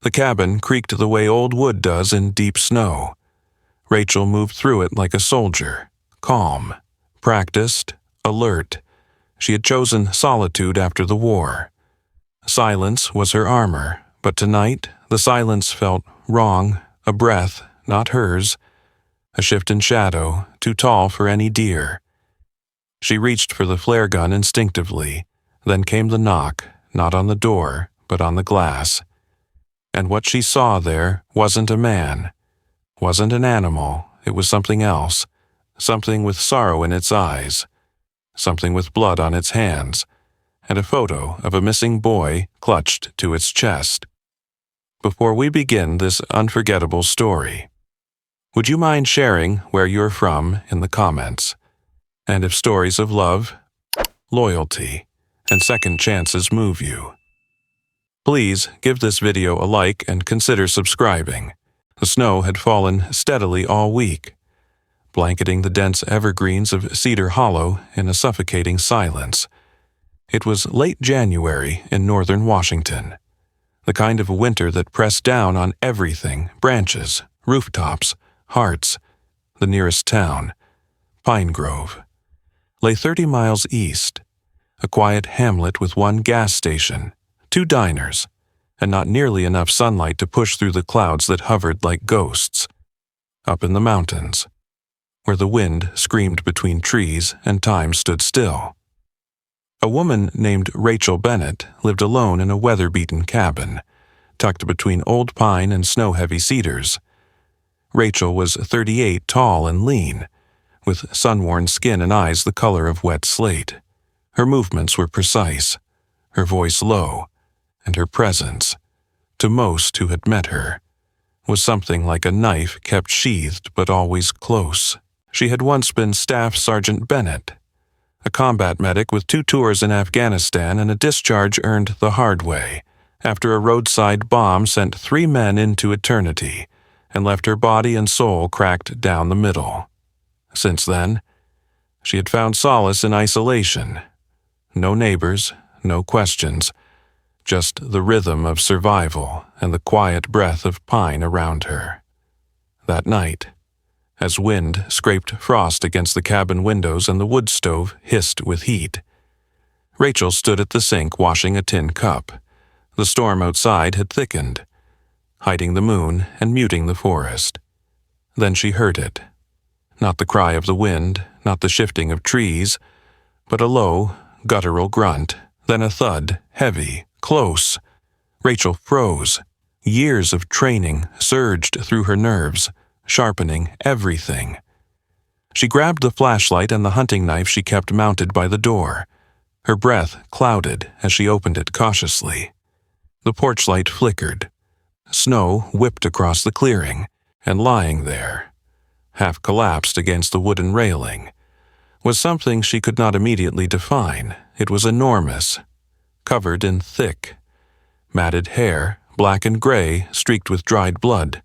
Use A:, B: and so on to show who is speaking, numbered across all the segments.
A: The cabin creaked the way old wood does in deep snow. Rachel moved through it like a soldier, calm, practiced, alert. She had chosen solitude after the war. Silence was her armor, but tonight the silence felt wrong, a breath, not hers, a shift in shadow, too tall for any deer. She reached for the flare gun instinctively. Then came the knock, not on the door, but on the glass. And what she saw there wasn't a man, wasn't an animal, it was something else, something with sorrow in its eyes, something with blood on its hands, and a photo of a missing boy clutched to its chest. Before we begin this unforgettable story, would you mind sharing where you're from in the comments? And if stories of love, loyalty, and second chances move you, please give this video a like and consider subscribing. The snow had fallen steadily all week, blanketing the dense evergreens of Cedar Hollow in a suffocating silence. It was late January in northern Washington, the kind of winter that pressed down on everything: branches, rooftops, hearts. The nearest town, Pine Grove, lay 30 miles east, a quiet hamlet with one gas station, 2 diners, and not nearly enough sunlight to push through the clouds that hovered like ghosts. Up in the mountains, where the wind screamed between trees and time stood still. A woman named Rachel Bennett lived alone in a weather-beaten cabin, tucked between old pine and snow-heavy cedars. Rachel was 38, tall and lean, with sun-worn skin and eyes the color of wet slate. Her movements were precise, her voice low, and her presence, to most who had met her, was something like a knife kept sheathed but always close. She had once been Staff Sergeant Bennett, a combat medic with 2 tours in Afghanistan and a discharge earned the hard way, after a roadside bomb sent 3 men into eternity and left her body and soul cracked down the middle. Since then, she had found solace in isolation. No neighbors, no questions, just the rhythm of survival and the quiet breath of pine around her. That night, as wind scraped frost against the cabin windows and the wood stove hissed with heat, Rachel stood at the sink washing a tin cup. The storm outside had thickened, hiding the moon and muting the forest. Then she heard it. Not the cry of the wind, not the shifting of trees, but a low, guttural grunt, then a thud, heavy, close. Rachel froze. Years of training surged through her nerves, sharpening everything. She grabbed the flashlight and the hunting knife she kept mounted by the door. Her breath clouded as she opened it cautiously. The porch light flickered. Snow whipped across the clearing, and lying there, half collapsed against the wooden railing, was something she could not immediately define. It was enormous, covered in thick, matted hair, black and gray, streaked with dried blood,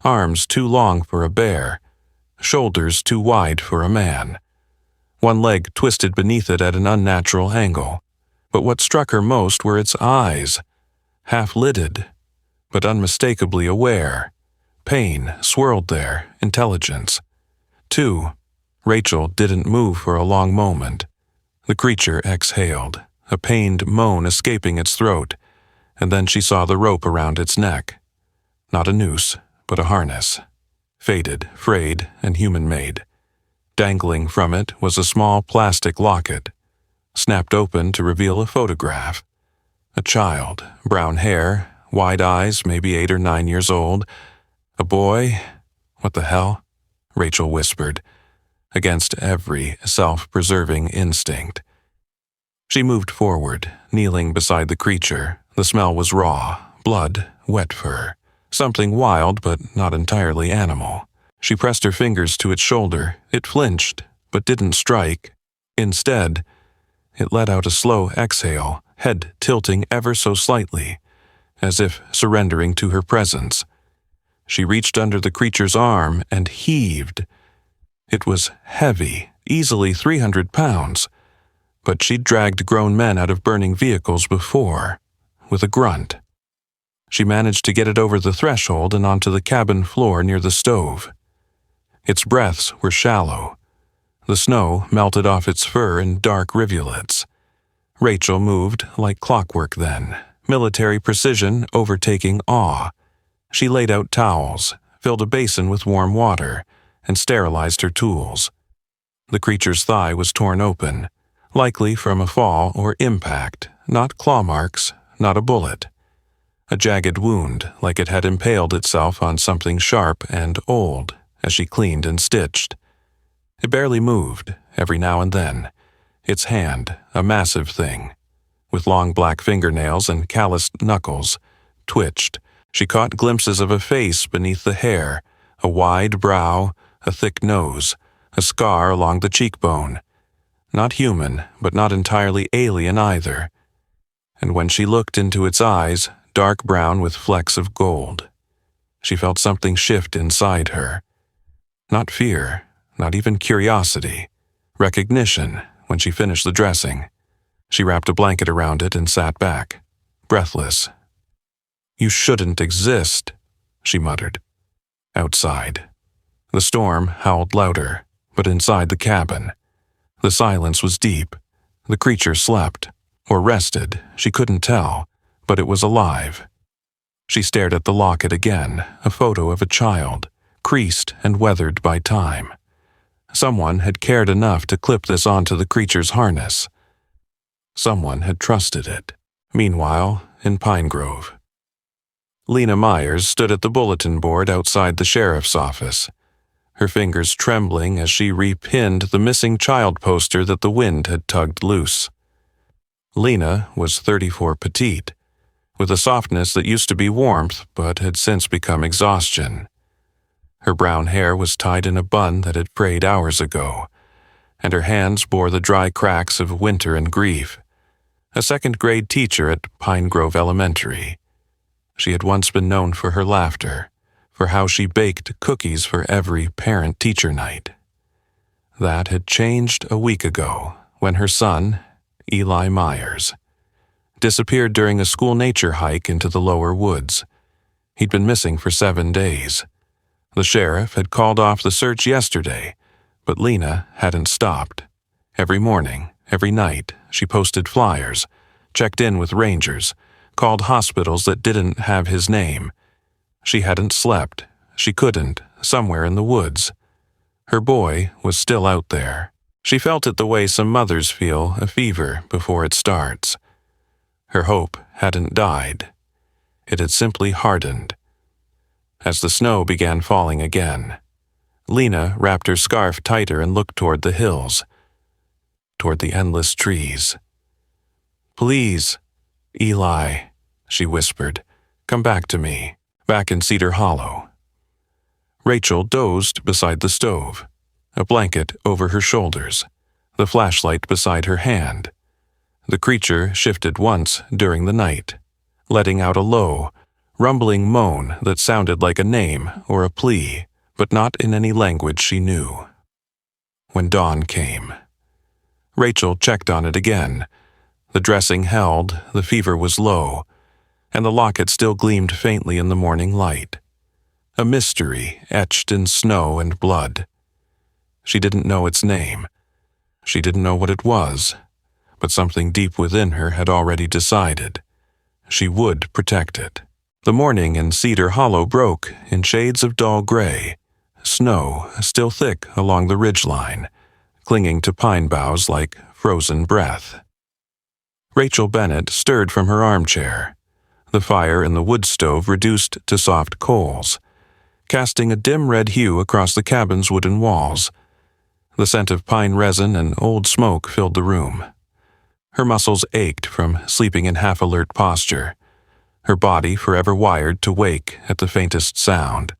A: arms too long for a bear, shoulders too wide for a man. One leg twisted beneath it at an unnatural angle. But what struck her most were its eyes, half-lidded, but unmistakably aware. Pain swirled there, intelligence. Too, Rachel didn't move for a long moment. The creature exhaled, a pained moan escaping its throat, and then she saw the rope around its neck. Not a noose, but a harness. Faded, frayed, and human-made. Dangling from it was a small plastic locket, snapped open to reveal a photograph. A child, brown hair, wide eyes, maybe 8 or 9 years old. A boy? What the hell? Rachel whispered, against every self-preserving instinct. She moved forward, kneeling beside the creature. The smell was raw, blood, wet fur, something wild but not entirely animal. She pressed her fingers to its shoulder. It flinched, but didn't strike. Instead, it let out a slow exhale, head tilting ever so slightly, as if surrendering to her presence. She reached under the creature's arm and heaved. It was heavy, easily 300 pounds, but she'd dragged grown men out of burning vehicles before, with a grunt. She managed to get it over the threshold and onto the cabin floor near the stove. Its breaths were shallow. The snow melted off its fur in dark rivulets. Rachel moved like clockwork then, military precision overtaking awe. She laid out towels, filled a basin with warm water, and sterilized her tools. The creature's thigh was torn open, likely from a fall or impact, not claw marks, not a bullet. A jagged wound, like it had impaled itself on something sharp and old, as she cleaned and stitched. It barely moved, every now and then. Its hand, a massive thing, with long black fingernails and calloused knuckles, twitched. She caught glimpses of a face beneath the hair, a wide brow, a thick nose, a scar along the cheekbone. Not human, but not entirely alien either. And when she looked into its eyes, dark brown with flecks of gold, she felt something shift inside her. Not fear, not even curiosity. Recognition, when she finished the dressing. She wrapped a blanket around it and sat back, breathless. "You shouldn't exist," she muttered. Outside. The storm howled louder, but inside the cabin. The silence was deep. The creature slept, or rested, she couldn't tell, but it was alive. She stared at the locket again, a photo of a child, creased and weathered by time. Someone had cared enough to clip this onto the creature's harness. Someone had trusted it. Meanwhile, in Pine Grove. Lena Myers stood at the bulletin board outside the sheriff's office, her fingers trembling as she repinned the missing child poster that the wind had tugged loose. Lena was 34 petite, with a softness that used to be warmth but had since become exhaustion. Her brown hair was tied in a bun that had frayed hours ago, and her hands bore the dry cracks of winter and grief. A second-grade teacher at Pine Grove Elementary. She had once been known for her laughter, for how she baked cookies for every parent-teacher night. That had changed a week ago when her son, Eli Myers, disappeared during a school nature hike into the lower woods. He'd been missing for 7 days. The sheriff had called off the search yesterday, but Lena hadn't stopped. Every morning, every night, she posted flyers, checked in with rangers, called hospitals that didn't have his name. She hadn't slept. She couldn't, somewhere in the woods. Her boy was still out there. She felt it the way some mothers feel a fever before it starts. Her hope hadn't died. It had simply hardened. As the snow began falling again, Lena wrapped her scarf tighter and looked toward the hills, toward the endless trees. "Please, Eli," she whispered, "come back to me, back in Cedar Hollow." Rachel dozed beside the stove, a blanket over her shoulders, the flashlight beside her hand. The creature shifted once during the night, letting out a low, rumbling moan that sounded like a name or a plea, but not in any language she knew. When dawn came, Rachel checked on it again. The dressing held, the fever was low, and the locket still gleamed faintly in the morning light. A mystery etched in snow and blood. She didn't know its name. She didn't know what it was, but something deep within her had already decided. She would protect it. The morning in Cedar Hollow broke in shades of dull gray, snow still thick along the ridgeline, clinging to pine boughs like frozen breath. Rachel Bennett stirred from her armchair, the fire in the wood stove reduced to soft coals, casting a dim red hue across the cabin's wooden walls. The scent of pine resin and old smoke filled the room. Her muscles ached from sleeping in half-alert posture, her body forever wired to wake at the faintest sound.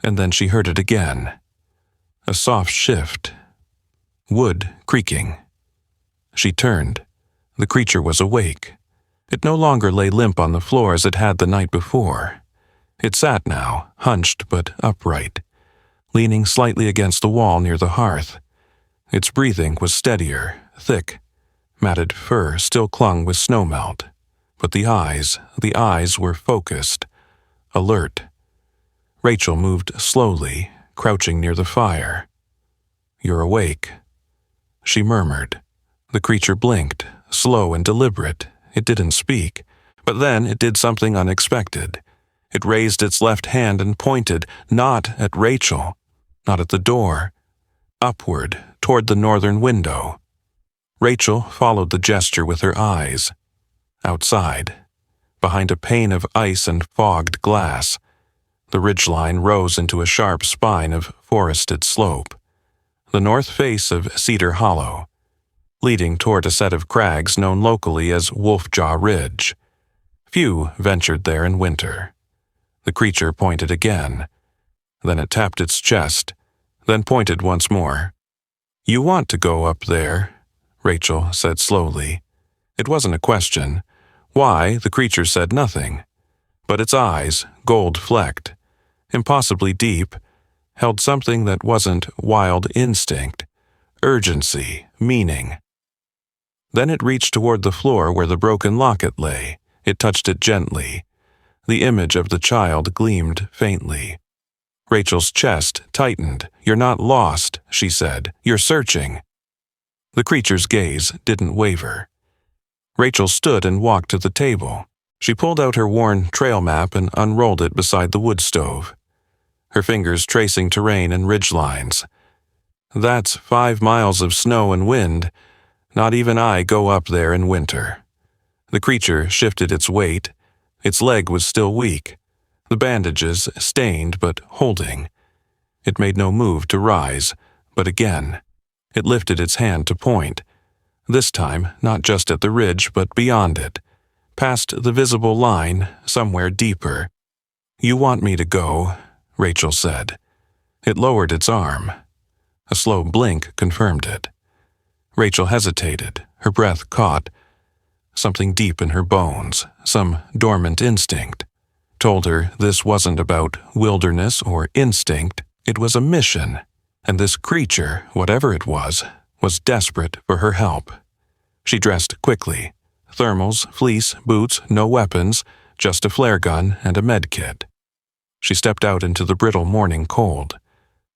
A: And then she heard it again. A soft shift. Wood creaking. She turned. The creature was awake. It no longer lay limp on the floor as it had the night before. It sat now, hunched but upright, leaning slightly against the wall near the hearth. Its breathing was steadier, thick. Matted fur still clung with snowmelt. But the eyes were focused, alert. Rachel moved slowly, crouching near the fire. "You're awake," she murmured. The creature blinked, slow and deliberate. It didn't speak, but then it did something unexpected. It raised its left hand and pointed, not at Rachel, not at the door, upward toward the northern window. Rachel followed the gesture with her eyes. Outside, behind a pane of ice and fogged glass, the ridgeline rose into a sharp spine of forested slope, the north face of Cedar Hollow, leading toward a set of crags known locally as Wolfjaw Ridge. Few ventured there in winter. The creature pointed again. Then it tapped its chest, then pointed once more. "You want to go up there," Rachel said slowly. It wasn't a question. Why, the creature said nothing. But its eyes, gold-flecked, impossibly deep, held something that wasn't wild instinct, urgency, meaning. Then it reached toward the floor where the broken locket lay. It touched it gently. The image of the child gleamed faintly. Rachel's chest tightened. "You're not lost," she said. "You're searching." The creature's gaze didn't waver. Rachel stood and walked to the table. She pulled out her worn trail map and unrolled it beside the wood stove, her fingers tracing terrain and ridgelines. "That's 5 miles of snow and wind. Not even I go up there in winter." The creature shifted its weight. Its leg was still weak, the bandages stained but holding. It made no move to rise, but again, it lifted its hand to point. This time, not just at the ridge, but beyond it, past the visible line, somewhere deeper. "You want me to go," Rachel said. It lowered its arm. A slow blink confirmed it. Rachel hesitated, her breath caught. Something deep in her bones, some dormant instinct, told her this wasn't about wilderness or instinct. It was a mission, and this creature, whatever it was desperate for her help. She dressed quickly. Thermals, fleece, boots, no weapons, just a flare gun and a med kit. She stepped out into the brittle morning cold,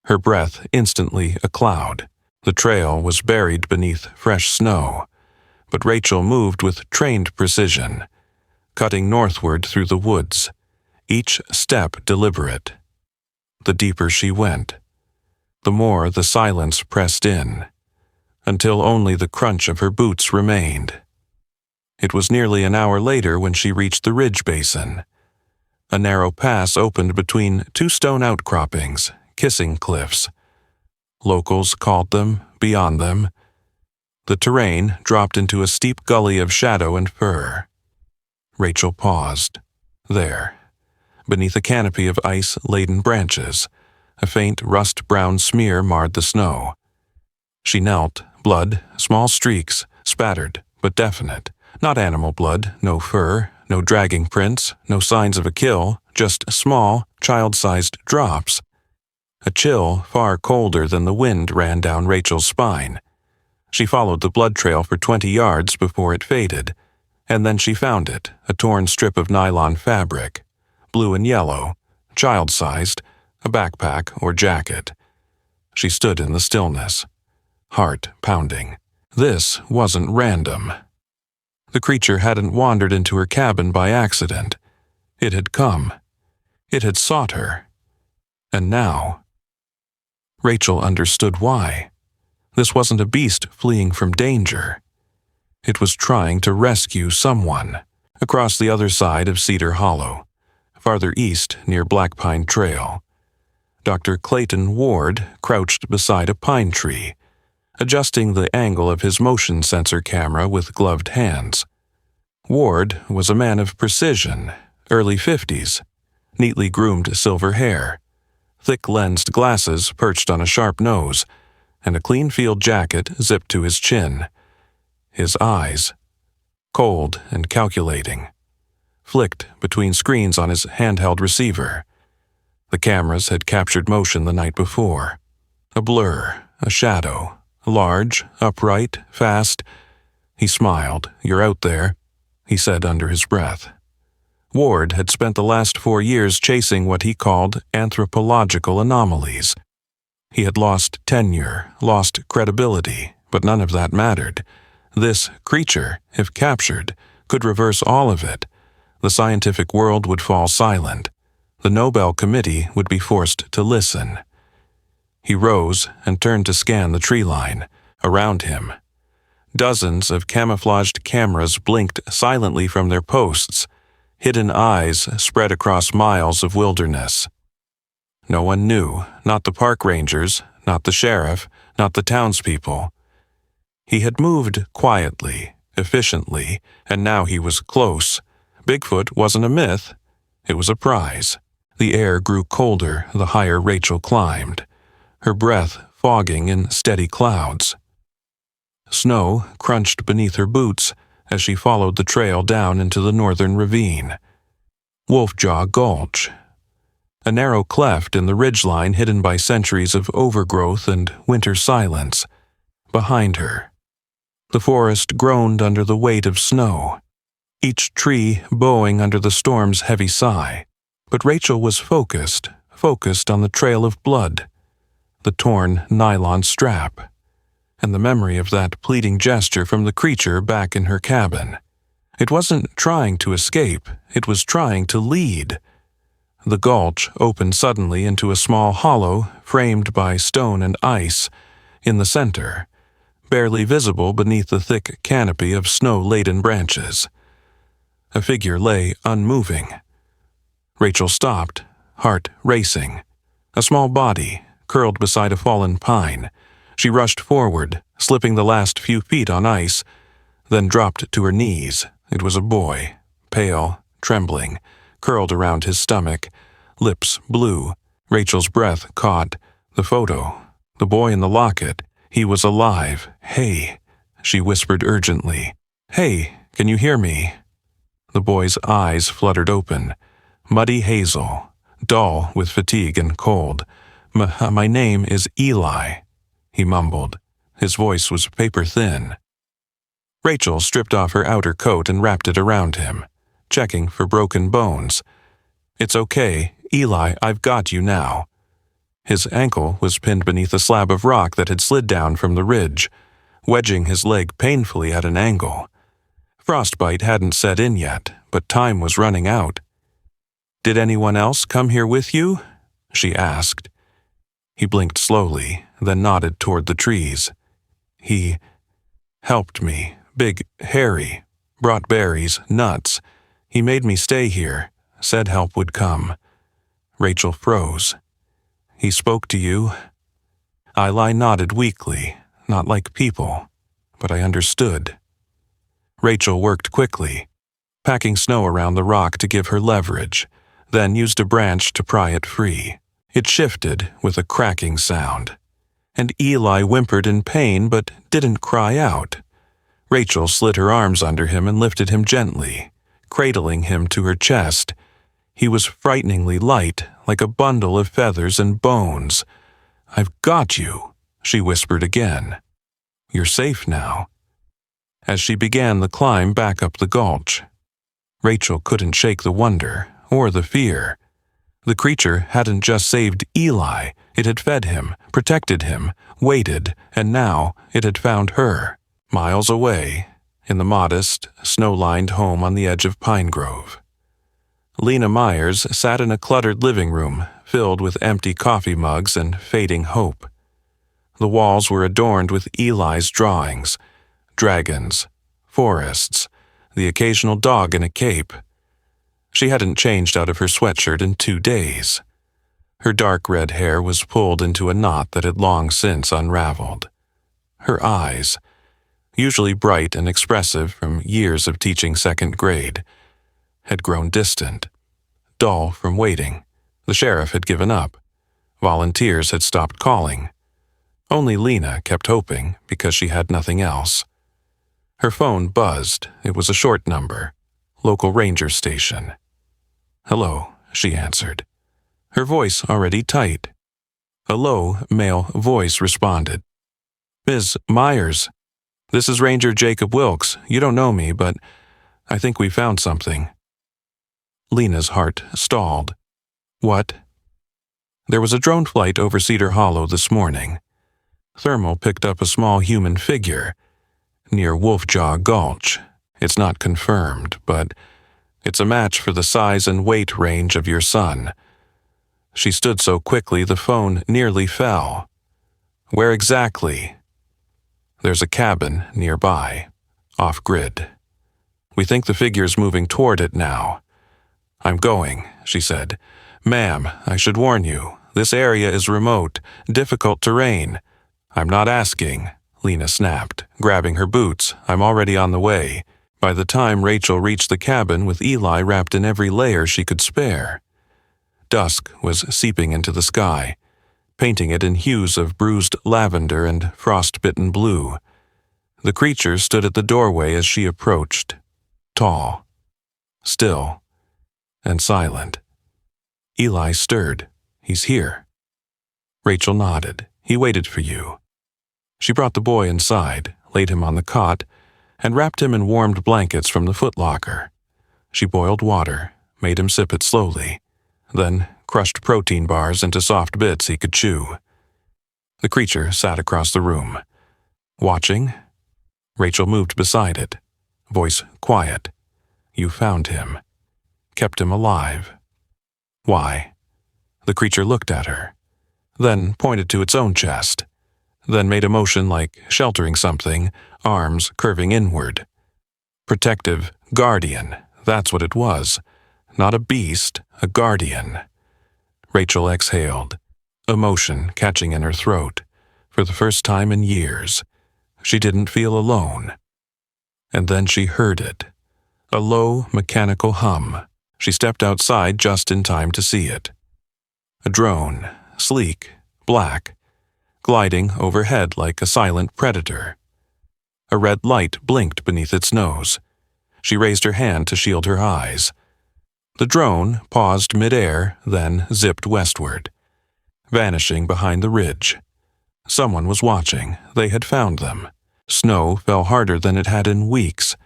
A: her breath instantly a cloud. The trail was buried beneath fresh snow, but Rachel moved with trained precision, cutting northward through the woods, each step deliberate. The deeper she went, the more the silence pressed in, until only the crunch of her boots remained. It was nearly an hour later when she reached the ridge basin. A narrow pass opened between 2 stone outcroppings, kissing cliffs. Locals called them, beyond them. The terrain dropped into a steep gully of shadow and fir. Rachel paused. There, beneath a canopy of ice-laden branches, a faint rust-brown smear marred the snow. She knelt, blood, small streaks, spattered, but definite. Not animal blood, no fur, no dragging prints, no signs of a kill, just small, child-sized drops. A chill far colder than the wind ran down Rachel's spine. She followed the blood trail for 20 yards before it faded, and then she found it, a torn strip of nylon fabric, blue and yellow, child-sized, a backpack or jacket. She stood in the stillness, heart pounding. This wasn't random. The creature hadn't wandered into her cabin by accident. It had come. It had sought her. And now, Rachel understood why. This wasn't a beast fleeing from danger. It was trying to rescue someone across the other side of Cedar Hollow, farther east near Black Pine Trail. Dr. Clayton Ward crouched beside a pine tree, adjusting the angle of his motion sensor camera with gloved hands. Ward was a man of precision, early 50s, neatly groomed silver hair, thick-lensed glasses perched on a sharp nose, and a clean field jacket zipped to his chin. His eyes, cold and calculating, flicked between screens on his handheld receiver. The cameras had captured motion the night before. A blur, a shadow, large, upright, fast. He smiled. "You're out there." he said under his breath. Ward had spent the last 4 years chasing what he called anthropological anomalies. He had lost tenure, lost credibility, but none of that mattered. This creature, if captured, could reverse all of it. The scientific world would fall silent. The Nobel Committee would be forced to listen. He rose and turned to scan the tree line. Around him, dozens of camouflaged cameras blinked silently from their posts. Hidden eyes spread across miles of wilderness. No one knew, not the park rangers, not the sheriff, not the townspeople. He had moved quietly, efficiently, and now he was close. Bigfoot wasn't a myth. It was a prize. The air grew colder the higher Rachel climbed, her breath fogging in steady clouds. Snow crunched beneath her boots as she followed the trail down into the northern ravine. Wolfjaw Gulch, a narrow cleft in the ridgeline hidden by centuries of overgrowth and winter silence. Behind her, the forest groaned under the weight of snow, each tree bowing under the storm's heavy sigh. But Rachel was focused on the trail of blood, the torn nylon strap, and the memory of that pleading gesture from the creature back in her cabin. It wasn't trying to escape, it was trying to lead. The gulch opened suddenly into a small hollow framed by stone and ice. In the center, barely visible beneath the thick canopy of snow-laden branches, a figure lay unmoving. Rachel stopped, heart racing. A small body, curled beside a fallen pine. She rushed forward, slipping the last few feet on ice, then dropped to her knees. It was a boy, pale, trembling, curled around his stomach, lips blue. Rachel's breath caught. The photo. The boy in the locket. He was alive. "Hey," she whispered urgently. "Hey, can you hear me?" The boy's eyes fluttered open. Muddy hazel, dull with fatigue and cold. My name is Eli," he mumbled. His voice was paper-thin. Rachel stripped off her outer coat and wrapped it around him, checking for broken bones. "It's okay, Eli, I've got you now." His ankle was pinned beneath a slab of rock that had slid down from the ridge, wedging his leg painfully at an angle. Frostbite hadn't set in yet, but time was running out. "Did anyone else come here with you?" she asked. He blinked slowly, then nodded toward the trees. "He helped me. Big Harry. Brought berries, nuts. He made me stay here. Said help would come." Rachel froze. "He spoke to you?" Eli nodded weakly, not like people, but I understood. Rachel worked quickly, packing snow around the rock to give her leverage, then used a branch to pry it free. It shifted with a cracking sound, and Eli whimpered in pain but didn't cry out. Rachel slid her arms under him and lifted him gently, cradling him to her chest. He was frighteningly light, like a bundle of feathers and bones. "I've got you," she whispered again. "You're safe now." As she began the climb back up the gulch, Rachel couldn't shake the wonder or the fear. The creature hadn't just saved Eli, it had fed him, protected him, waited, and now it had found her, miles away, in the modest, snow-lined home on the edge of Pine Grove. Lena Myers sat in a cluttered living room, filled with empty coffee mugs and fading hope. The walls were adorned with Eli's drawings, dragons, forests, the occasional dog in a cape. She hadn't changed out of her sweatshirt in 2 days. Her dark red hair was pulled into a knot that had long since unraveled. Her eyes, usually bright and expressive from years of teaching second grade, had grown distant, dull from waiting. The sheriff had given up. Volunteers had stopped calling. Only Lena kept hoping because she had nothing else. Her phone buzzed. It was a short number. Local ranger station. "Hello," she answered, her voice already tight. A low, male voice responded. "Ms. Myers, this is Ranger Jacob Wilkes. You don't know me, but I think we found something." Lena's heart stalled. "What?" "There was a drone flight over Cedar Hollow this morning. Thermal picked up a small human figure near Wolfjaw Gulch. It's not confirmed, but it's a match for the size and weight range of your son." She stood so quickly the phone nearly fell. "Where exactly?" "There's a cabin nearby, off-grid. We think the figure's moving toward it now." "I'm going," she said. "Ma'am, I should warn you, this area is remote, difficult terrain." "I'm not asking," Lena snapped, grabbing her boots. "I'm already on the way." By the time Rachel reached the cabin with Eli wrapped in every layer she could spare, dusk was seeping into the sky, painting it in hues of bruised lavender and frost-bitten blue. The creature stood at the doorway as she approached, tall, still, and silent. Eli stirred. "He's here." Rachel nodded. "He waited for you." She brought the boy inside, laid him on the cot, and wrapped him in warmed blankets from the footlocker. She boiled water, made him sip it slowly, then crushed protein bars into soft bits he could chew. The creature sat across the room. Watching, Rachel moved beside it, voice quiet. "You found him. Kept him alive. Why?" The creature looked at her, then pointed to its own chest, then made a motion like sheltering something, arms curving inward. Protective guardian, that's what it was. Not a beast, a guardian. Rachel exhaled, emotion catching in her throat. For the first time in years, she didn't feel alone. And then she heard it. A low, mechanical hum. She stepped outside just in time to see it. A drone, sleek, black, gliding overhead like a silent predator. A red light blinked beneath its nose. She raised her hand to shield her eyes. The drone paused midair, then zipped westward, vanishing behind the ridge. Someone was watching. They had found them. Snow fell harder than it had in weeks,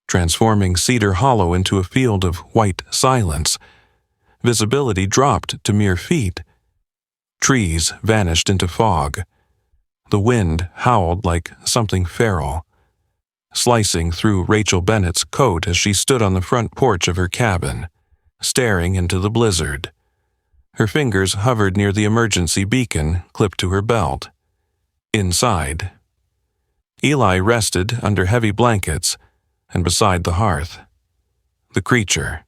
A: transforming Cedar Hollow into a field of white silence. Visibility dropped to mere feet. Trees vanished into fog. The wind howled like something feral, slicing through Rachel Bennett's coat as she stood on the front porch of her cabin, staring into the blizzard. Her fingers hovered near the emergency beacon clipped to her belt. Inside, Eli rested under heavy blankets and beside the hearth. The creature,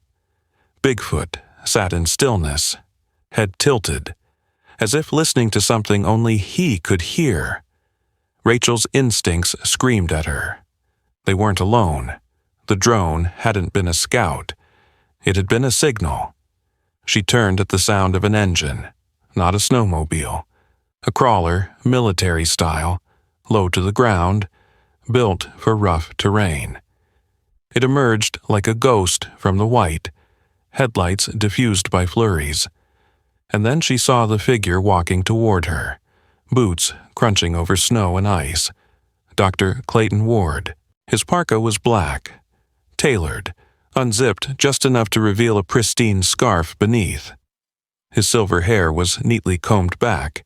A: Bigfoot, sat in stillness, head tilted, as if listening to something only he could hear. Rachel's instincts screamed at her. They weren't alone. The drone hadn't been a scout. It had been a signal. She turned at the sound of an engine, not a snowmobile. A crawler, military style, low to the ground, built for rough terrain. It emerged like a ghost from the white, headlights diffused by flurries. And then she saw the figure walking toward her, boots crunching over snow and ice. Dr. Clayton Ward. His parka was black, tailored, unzipped just enough to reveal a pristine scarf beneath. His silver hair was neatly combed back,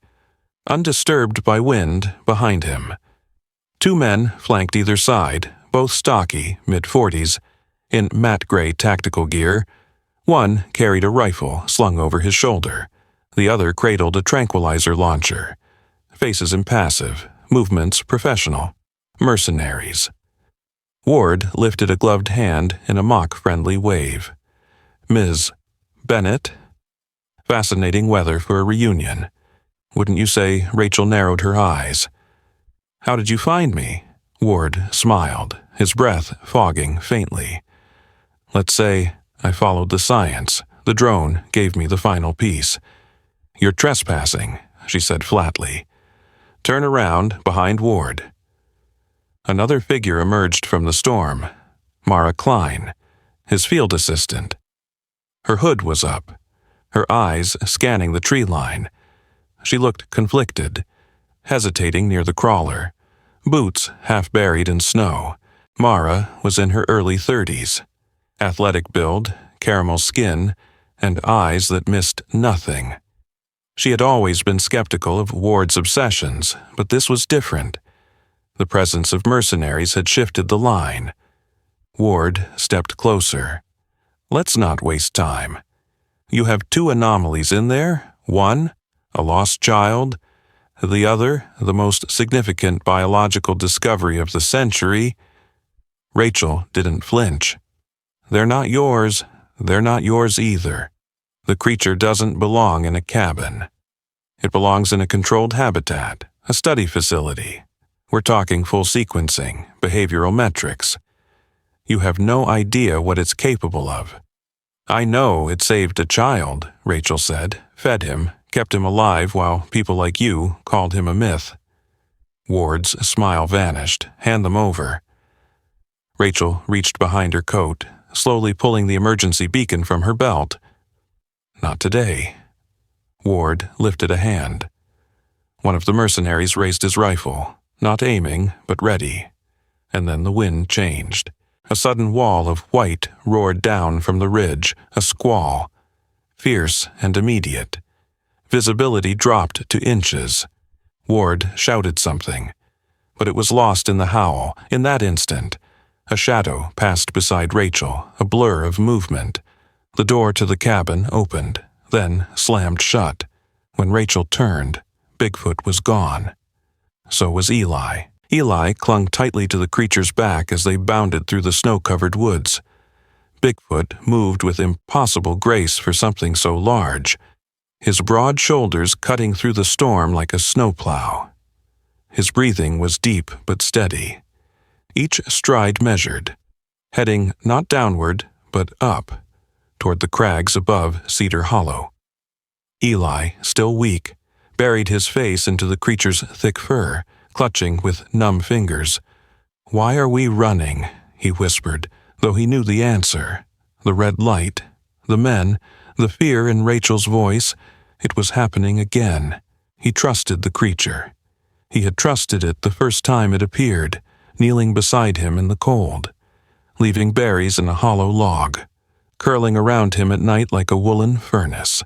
A: undisturbed by wind behind him. Two men flanked either side, both stocky, mid-40s, in matte gray tactical gear. One carried a rifle slung over his shoulder. The other cradled a tranquilizer launcher. Faces impassive, movements professional. Mercenaries. Ward lifted a gloved hand in a mock-friendly wave. "Ms. Bennett?" Fascinating weather for a reunion. Wouldn't you say? Rachel narrowed her eyes. "How did you find me?" Ward smiled, his breath fogging faintly. "Let's say I followed the science. The drone gave me the final piece." "You're trespassing," she said flatly. "Turn around behind Ward." Another figure emerged from the storm. Mara Klein, his field assistant. Her hood was up, her eyes scanning the tree line. She looked conflicted, hesitating near the crawler, boots half buried in snow, Mara was in her early 30s, athletic build, caramel skin, and eyes that missed nothing. She had always been skeptical of Ward's obsessions, but this was different. The presence of mercenaries had shifted the line. Ward stepped closer. "Let's not waste time. You have two anomalies in there. One, a lost child. The other, the most significant biological discovery of the century." Rachel didn't flinch. "They're not yours. They're not yours either. The creature doesn't belong in a cabin. It belongs in a controlled habitat, a study facility. We're talking full sequencing, behavioral metrics. You have no idea what it's capable of." "I know it saved a child," Rachel said, "fed him, kept him alive while people like you called him a myth." Ward's smile vanished. "Hand them over." Rachel reached behind her coat, slowly pulling the emergency beacon from her belt. "Not today." Ward lifted a hand. One of the mercenaries raised his rifle, not aiming, but ready. And then the wind changed. A sudden wall of white roared down from the ridge, a squall. Fierce and immediate. Visibility dropped to inches. Ward shouted something, but it was lost in the howl. In that instant, a shadow passed beside Rachel, a blur of movement. The door to the cabin opened, then slammed shut. When Rachel turned, Bigfoot was gone. So was Eli. Eli clung tightly to the creature's back as they bounded through the snow-covered woods. Bigfoot moved with impossible grace for something so large, his broad shoulders cutting through the storm like a snowplow. His breathing was deep but steady, each stride measured, heading not downward but up, toward the crags above Cedar Hollow. Eli, still weak, buried his face into the creature's thick fur, clutching with numb fingers. "Why are we running?" he whispered, though he knew the answer. The red light, the men, the fear in Rachel's voice. It was happening again. He trusted the creature. He had trusted it the first time it appeared, kneeling beside him in the cold, leaving berries in a hollow log, curling around him at night like a woolen furnace.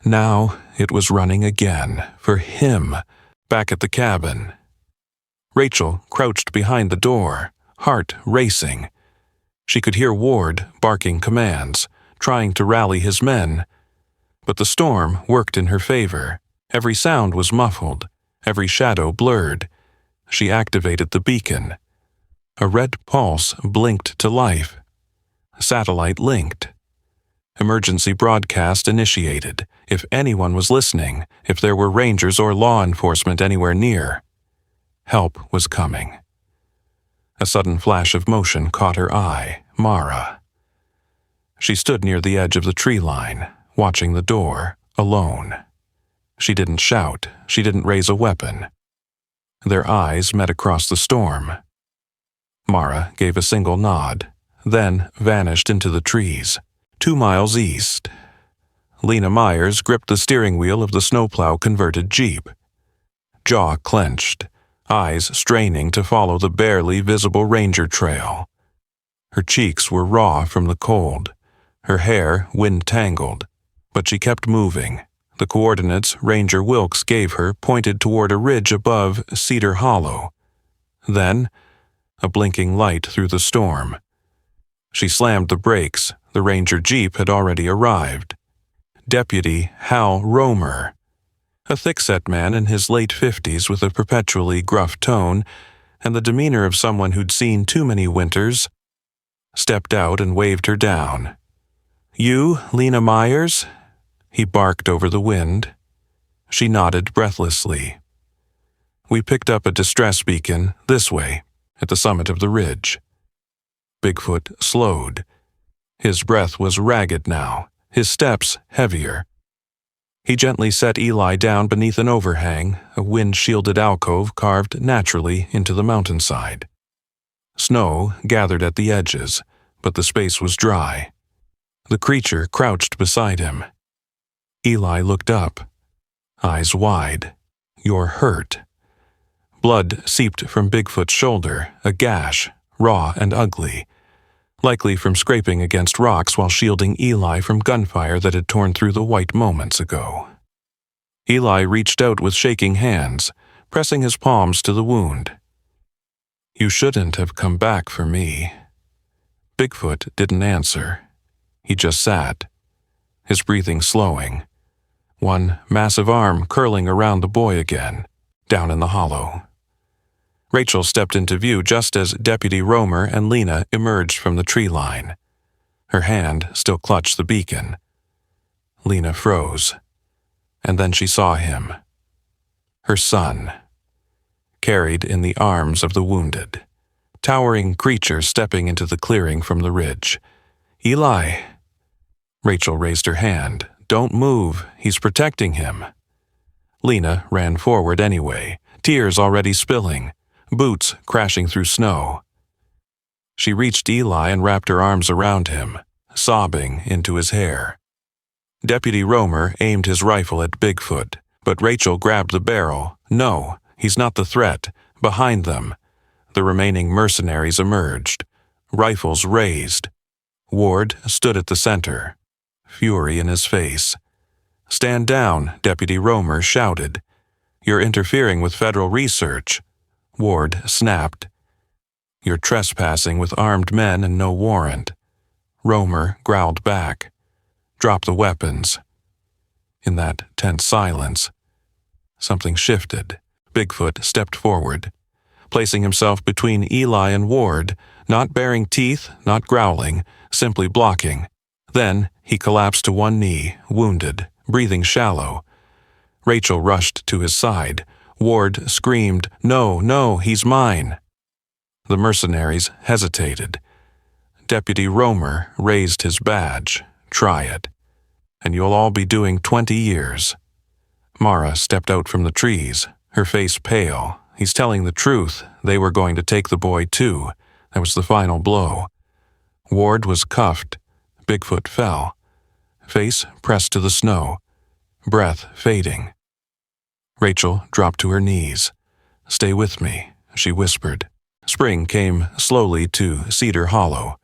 A: Now it was running again, for him, back at the cabin. Rachel crouched behind the door, heart racing. She could hear Ward barking commands, trying to rally his men. But the storm worked in her favor. Every sound was muffled, every shadow blurred. She activated the beacon. A red pulse blinked to life. Satellite linked. Emergency broadcast initiated, if anyone was listening, if there were rangers or law enforcement anywhere near. Help was coming. A sudden flash of motion caught her eye. Mara. She stood near the edge of the tree line, watching the door, alone. She didn't shout. She didn't raise a weapon. Their eyes met across the storm. Mara gave a single nod, then vanished into the trees. 2 miles east. Lena Myers gripped the steering wheel of the snowplow-converted Jeep. Jaw clenched, eyes straining to follow the barely visible ranger trail. Her cheeks were raw from the cold, her hair wind-tangled, but she kept moving. The coordinates Ranger Wilkes gave her pointed toward a ridge above Cedar Hollow. Then, a blinking light through the storm. She slammed the brakes. The Ranger Jeep had already arrived. Deputy Hal Romer, a thick-set man in his late 50s with a perpetually gruff tone and the demeanor of someone who'd seen too many winters, stepped out and waved her down. "You, Lena Myers?" He barked over the wind. She nodded breathlessly. "We picked up a distress beacon this way, at the summit of the ridge." Bigfoot slowed. His breath was ragged now, his steps heavier. He gently set Eli down beneath an overhang, a wind-shielded alcove carved naturally into the mountainside. Snow gathered at the edges, but the space was dry. The creature crouched beside him. Eli looked up, eyes wide. "You're hurt." Blood seeped from Bigfoot's shoulder, a gash, raw and ugly, likely from scraping against rocks while shielding Eli from gunfire that had torn through the white moments ago. Eli reached out with shaking hands, pressing his palms to the wound. "You shouldn't have come back for me." Bigfoot didn't answer. He just sat, his breathing slowing, one massive arm curling around the boy again, down in the hollow. Rachel stepped into view just as Deputy Romer and Lena emerged from the tree line. Her hand still clutched the beacon. Lena froze, and then she saw him. Her son, carried in the arms of the wounded, towering creature stepping into the clearing from the ridge. "Eli!" Rachel raised her hand. "Don't move, he's protecting him." Lena ran forward anyway, tears already spilling, boots crashing through snow. She reached Eli and wrapped her arms around him, sobbing into his hair. Deputy Romer aimed his rifle at Bigfoot, but Rachel grabbed the barrel. "No, he's not the threat." Behind them, the remaining mercenaries emerged, rifles raised. Ward stood at the center, fury in his face. "Stand down," Deputy Romer shouted. "You're interfering with federal research." Ward snapped. "You're trespassing with armed men and no warrant." Romer growled back. "Drop the weapons." In that tense silence, something shifted. Bigfoot stepped forward, placing himself between Eli and Ward, not baring teeth, not growling, simply blocking. Then he collapsed to one knee, wounded, breathing shallow. Rachel rushed to his side. Ward screamed, "No, no, he's mine." The mercenaries hesitated. Deputy Romer raised his badge. "Try it, and you'll all be doing 20 years. Mara stepped out from the trees, her face pale. "He's telling the truth. They were going to take the boy too. That was the final blow." Ward was cuffed. Bigfoot fell, face pressed to the snow, breath fading. Rachel dropped to her knees. "Stay with me," she whispered. Spring came slowly to Cedar Hollow,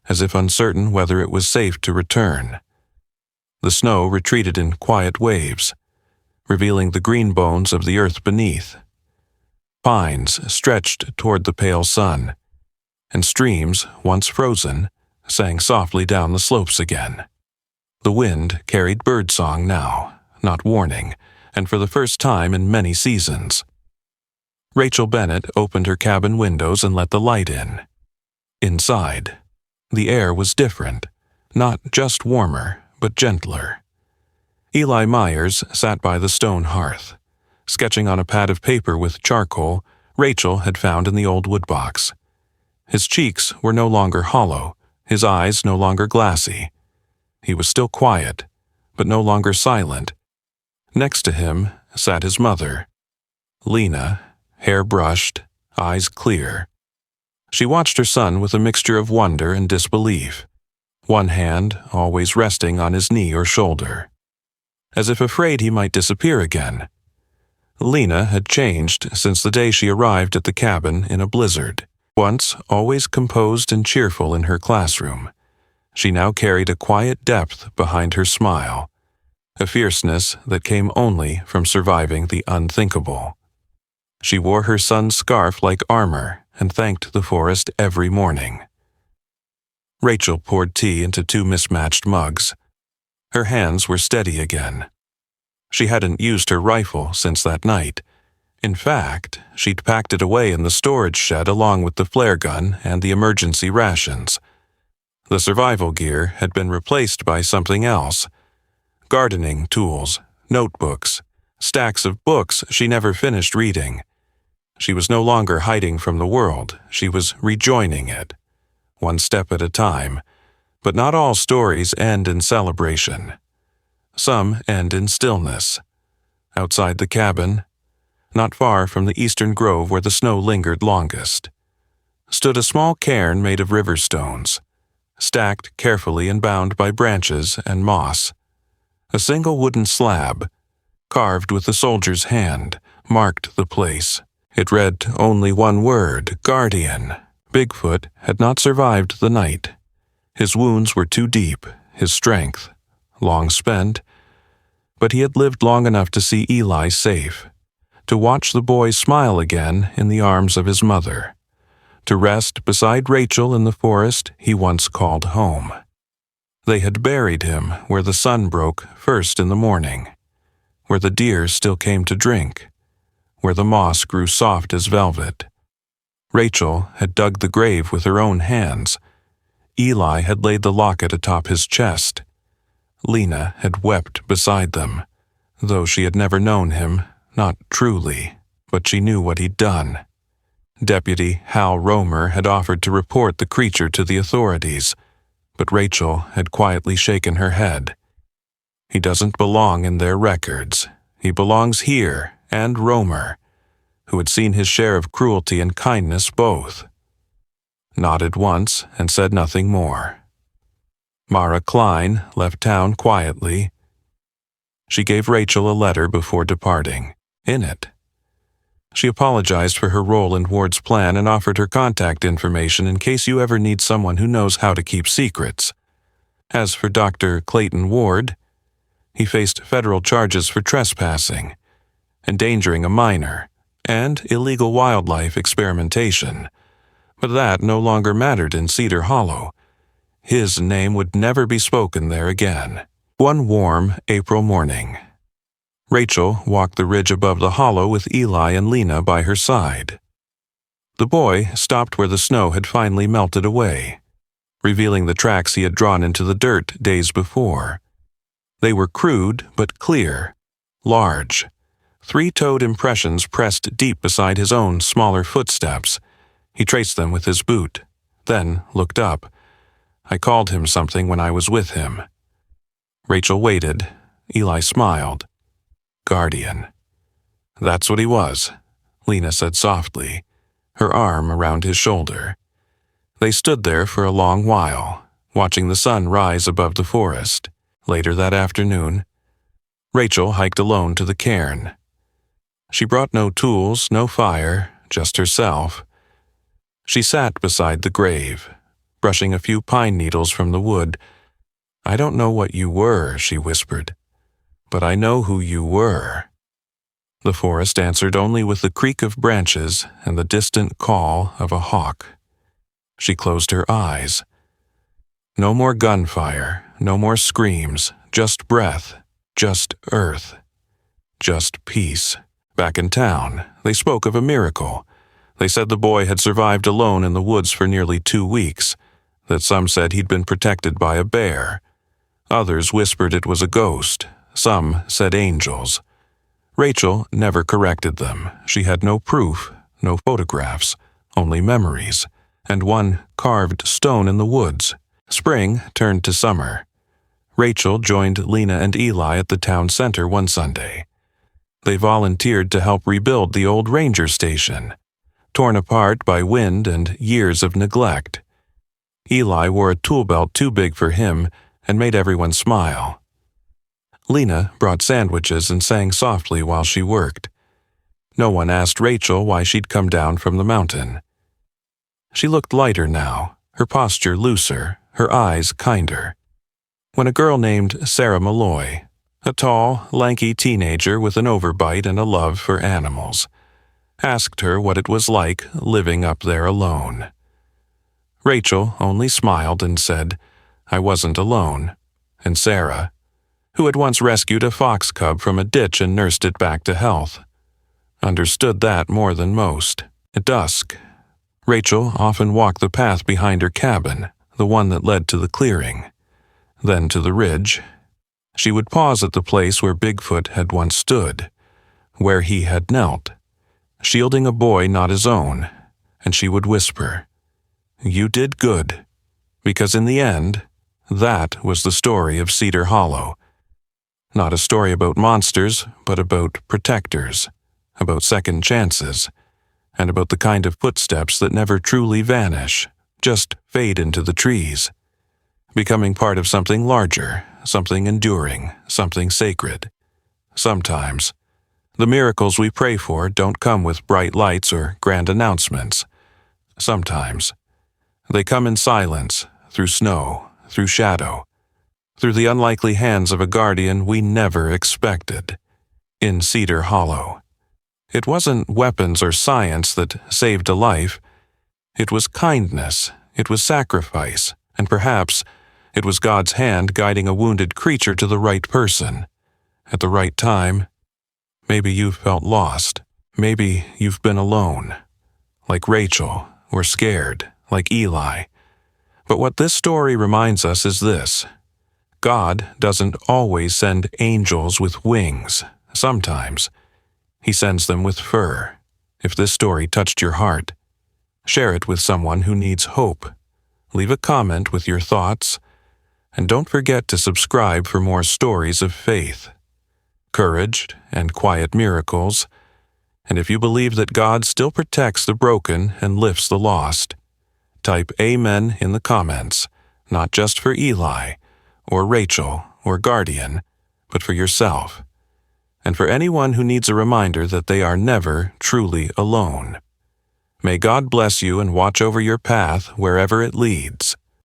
A: as if uncertain whether it was safe to return. The snow retreated in quiet waves, revealing the green bones of the earth beneath. Pines stretched toward the pale sun, and streams, once frozen, sang softly down the slopes again. The wind carried birdsong now, not warning, and for the first time in many seasons. Rachel Bennett opened her cabin windows and let the light in. Inside, the air was different, not just warmer, but gentler. Eli Myers sat by the stone hearth, sketching on a pad of paper with charcoal Rachel had found in the old woodbox. His cheeks were no longer hollow, his eyes no longer glassy. He was still quiet, but no longer silent. Next to him sat his mother, Lena, hair brushed, eyes clear. She watched her son with a mixture of wonder and disbelief, one hand always resting on his knee or shoulder, as if afraid he might disappear again. Lena had changed since the day she arrived at the cabin in a blizzard. Once always composed and cheerful in her classroom, she now carried a quiet depth behind her smile, a fierceness that came only from surviving the unthinkable. She wore her son's scarf like armor and thanked the forest every morning. Rachel poured tea into 2 mismatched mugs. Her hands were steady again. She hadn't used her rifle since that night. In fact, she'd packed it away in the storage shed along with the flare gun and the emergency rations. The survival gear had been replaced by something else: gardening tools, notebooks, stacks of books she never finished reading. She was no longer hiding from the world, she was rejoining it, one step at a time. But not all stories end in celebration. Some end in stillness. Outside the cabin, not far from the eastern grove where the snow lingered longest, stood a small cairn made of river stones, stacked carefully and bound by branches and moss. A single wooden slab, carved with a soldier's hand, marked the place. It read only one word: Guardian. Bigfoot had not survived the night. His wounds were too deep, his strength long spent, but he had lived long enough to see Eli safe, to watch the boy smile again in the arms of his mother, to rest beside Rachel in the forest he once called home. They had buried him where the sun broke first in the morning, where the deer still came to drink, where the moss grew soft as velvet. Rachel had dug the grave with her own hands. Eli had laid the locket atop his chest. Lena had wept beside them, though she had never known him, not truly, but she knew what he'd done. Deputy Hal Romer had offered to report the creature to the authorities, but Rachel had quietly shaken her head. He doesn't belong in their records. He belongs here, and Romer, who had seen his share of cruelty and kindness both, nodded once and said nothing more. Mara Klein left town quietly. She gave Rachel a letter before departing. In it, she apologized for her role in Ward's plan and offered her contact information in case you ever need someone who knows how to keep secrets. As for Dr. Clayton Ward, he faced federal charges for trespassing, endangering a minor, and illegal wildlife experimentation. But that no longer mattered in Cedar Hollow. His name would never be spoken there again. One warm April morning, Rachel walked the ridge above the hollow with Eli and Lena by her side. The boy stopped where the snow had finally melted away, revealing the tracks he had drawn into the dirt days before. They were crude but clear, large, three-toed impressions pressed deep beside his own smaller footsteps. He traced them with his boot, then looked up. I called him something when I was with him. Rachel waited. Eli smiled. Guardian. That's what he was, Lena said softly, her arm around his shoulder. They stood there for a long while, watching the sun rise above the forest. Later that afternoon, Rachel hiked alone to the cairn. She brought no tools, no fire, just herself. She sat beside the grave, brushing a few pine needles from the wood. I don't know what you were, she whispered, but I know who you were. The forest answered only with the creak of branches and the distant call of a hawk. She closed her eyes. No more gunfire, no more screams, just breath, just earth, just peace. Back in town, they spoke of a miracle. They said the boy had survived alone in the woods for nearly 2 weeks, that some said he'd been protected by a bear. Others whispered it was a ghost. Some said angels. Rachel never corrected them. She had no proof, no photographs, only memories, and one carved stone in the woods. Spring turned to summer. Rachel joined Lena and Eli at the town center one Sunday. They volunteered to help rebuild the old ranger station, torn apart by wind and years of neglect. Eli wore a tool belt too big for him and made everyone smile. Lena brought sandwiches and sang softly while she worked. No one asked Rachel why she'd come down from the mountain. She looked lighter now, her posture looser, her eyes kinder. When a girl named Sarah Malloy, a tall, lanky teenager with an overbite and a love for animals, asked her what it was like living up there alone. Rachel only smiled and said, I wasn't alone, and Sarah, who had once rescued a fox cub from a ditch and nursed it back to health, understood that more than most. At dusk, Rachel often walked the path behind her cabin, the one that led to the clearing, then to the ridge. She would pause at the place where Bigfoot had once stood, where he had knelt, shielding a boy not his own, and she would whisper, You did good, because in the end, that was the story of Cedar Hollow. Not a story about monsters, but about protectors, about second chances, and about the kind of footsteps that never truly vanish, just fade into the trees, becoming part of something larger, something enduring, something sacred. Sometimes, the miracles we pray for don't come with bright lights or grand announcements. Sometimes, They come in silence, through snow, through shadow, through the unlikely hands of a guardian we never expected. In Cedar Hollow. It wasn't weapons or science that saved a life. It was kindness, it was sacrifice, and perhaps it was God's hand guiding a wounded creature to the right person, at the right time. Maybe you've felt lost. Maybe you've been alone, like Rachel, or scared, like Eli. But what this story reminds us is this: God doesn't always send angels with wings. Sometimes He sends them with fur. If this story touched your heart, share it with someone who needs hope. Leave a comment with your thoughts, and don't forget to subscribe for more stories of faith, courage, and quiet miracles. And if you believe that God still protects the broken and lifts the lost, type Amen in the comments, not just for Eli, or Rachel, or Guardian, but for yourself, and for anyone who needs a reminder that they are never truly alone. May God bless you and watch over your path wherever it leads.